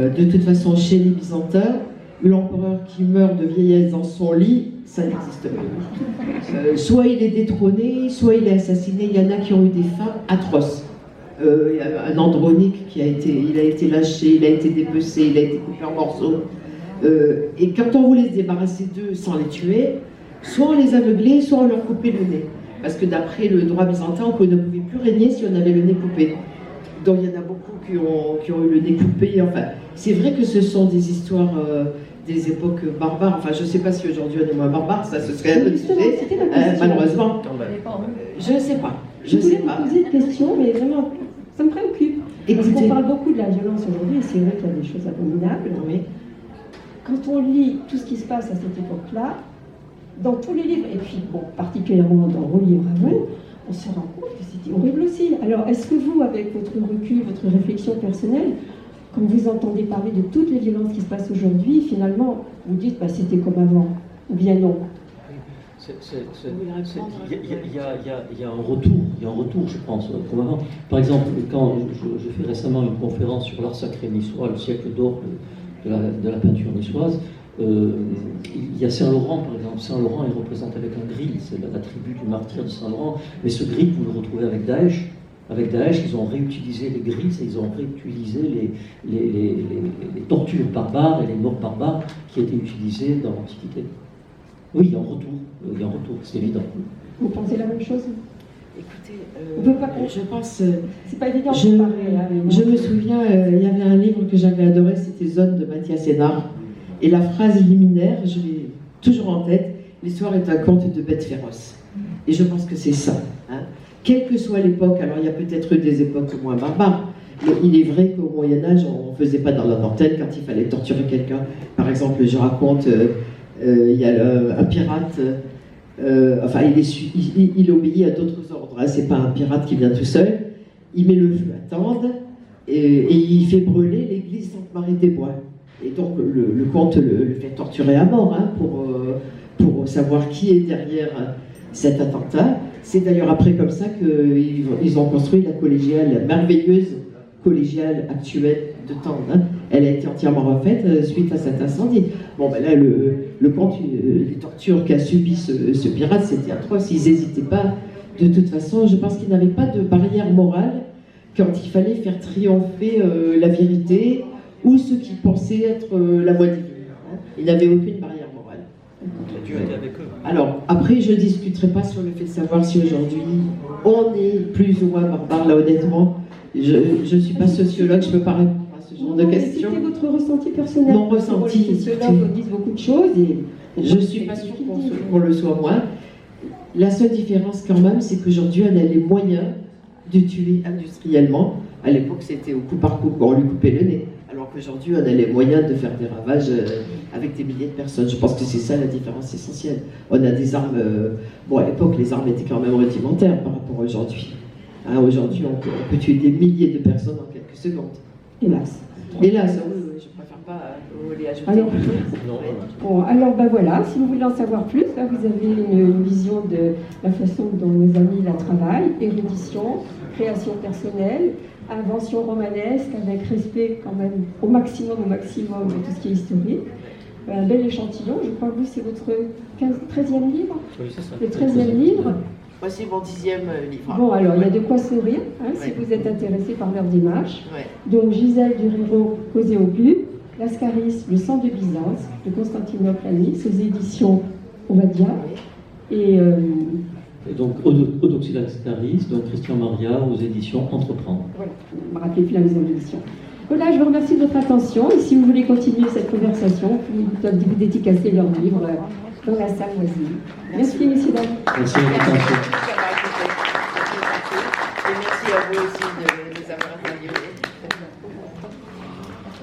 De toute façon, chez les Byzantins, l'empereur qui meurt de vieillesse dans son lit, ça n'existe pas. Soit il est détrôné, soit il est assassiné. Il y en a qui ont eu des fins atroces. Il y a un Andronique il a été lâché, il a été dépecé, il a été coupé en morceaux. Et quand on voulait se débarrasser d'eux sans les tuer, soit on les aveuglait, soit on leur coupait le nez. Parce que d'après le droit byzantin, on ne pouvait plus régner si on avait le nez coupé. Donc il y en a beaucoup qui ont eu le nez coupé. Enfin, c'est vrai que ce sont des histoires des époques barbares. Enfin, je ne sais pas si aujourd'hui on est moins barbare, ça ce serait un autre sujet. Malheureusement, je ne sais pas. Je voulais vous poser une question, mais vraiment, ça me préoccupe. Parce qu'on parle beaucoup de la violence aujourd'hui, et c'est vrai qu'il y a des choses abominables. Oui. Quand on lit tout ce qui se passe à cette époque-là, dans tous les livres, et puis bon, particulièrement dans vos livres à vous, on se rend compte que c'était horrible aussi. Alors, est-ce que vous, avec votre recul, votre réflexion personnelle, quand vous entendez parler de toutes les violences qui se passent aujourd'hui, finalement, vous dites bah, c'était comme avant, ou bien non? Il y a un retour, je pense, comme avant. Par exemple, quand je fais récemment une conférence sur l'art sacré niçois, le siècle d'or de la peinture niçoise, il y a Saint-Laurent, par exemple. Saint-Laurent est représenté avec un grill, c'est l'attribut du martyr de Saint-Laurent, mais ce grill, vous le retrouvez avec Daesh. Avec Daesh, ils ont réutilisé les grilles, ils ont réutilisé les tortures barbares et les morts barbares qui étaient utilisées dans l'Antiquité. Oui, il y a un retour, c'est évident. Vous pensez la même chose? Écoutez, je pense... c'est pas évident je de parler. Je me souviens, il y avait un livre que j'avais adoré, c'était Zone de Mathias Hénard. Et la phrase liminaire, je l'ai toujours en tête, l'histoire est un conte de bêtes féroces. Et je pense que c'est ça. Hein. Quelle que soit l'époque, alors il y a peut-être eu des époques moins barbares, mais il est vrai qu'au Moyen-Âge, on ne faisait pas dans la dentelle quand il fallait torturer quelqu'un. Par exemple, je raconte, il y a un pirate, enfin il obéit à d'autres ordres, hein, c'est pas un pirate qui vient tout seul, il met le feu à Tende et il fait brûler l'église Sainte-Marie-des-Bois. Et donc le comte le fait torturer à mort hein, pour savoir qui est derrière cet attentat. C'est d'ailleurs après comme ça qu'ils ont construit la collégiale, la merveilleuse collégiale actuelle de Tende. Hein. Elle a été entièrement refaite suite à cet incendie. Bon ben là, le comte, les tortures qu'a subi ce pirate, c'était atroce. Ils n'hésitaient pas. De toute façon, je pense qu'ils n'avaient pas de barrière morale quand il fallait faire triompher la vérité ou ceux qui pensaient être la voie divine. Hein. Ils n'avaient aucune barrière morale. Dieu était avec eux. Alors, après, je ne discuterai pas sur le fait de savoir si aujourd'hui on est plus ou moins barbare, là honnêtement. Je ne suis pas sociologue, je ne peux pas répondre à ce genre de questions. C'était votre ressenti personnel. Mon ressenti. Les sociologues disent beaucoup de choses. Je ne suis pas sûre qu'on le soit moins. La seule différence quand même, c'est qu'aujourd'hui, on a les moyens de tuer industriellement. À l'époque, c'était au coup par coup, on lui coupait le nez. Alors qu'aujourd'hui, on a les moyens de faire des ravages avec des milliers de personnes. Je pense que c'est ça la différence essentielle. On a des armes... bon, à l'époque, les armes étaient quand même rudimentaires par rapport à aujourd'hui. Hein, aujourd'hui, on peut tuer des milliers de personnes en quelques secondes. Hélas. Hélas, oui, je préfère pas les ajouter. Alors, bon, alors ben voilà, si vous voulez en savoir plus, là, vous avez une vision de la façon dont nos amis la travaillent, érudition, création personnelle, invention romanesque, avec respect quand même au maximum de tout ce qui est historique. Un bel échantillon, je crois que vous, c'est votre 13e livre. Oui, c'est ça. Le 13e livre. Moi, c'est mon 10e livre. Bon, alors, il y a de quoi sourire, hein, si vous êtes intéressé par leur démarche. Ouais. Donc, Gisèle Durero, Causé au pub, Lascaris, Le sang de Byzance, de Constantinople à Nice, aux éditions Ovadia. Et donc, Eudoxie Lascaris, donc Christian Maria, aux éditions Entreprendre. voilà, je ne me rappelais plus la maison d'édition. Voilà, je vous remercie de votre attention. Et si vous voulez continuer cette conversation, vous pouvez vous dédicacer leur livre dans la salle voisine. Merci, messieurs, dames. Merci de votre attention. Et merci à vous aussi.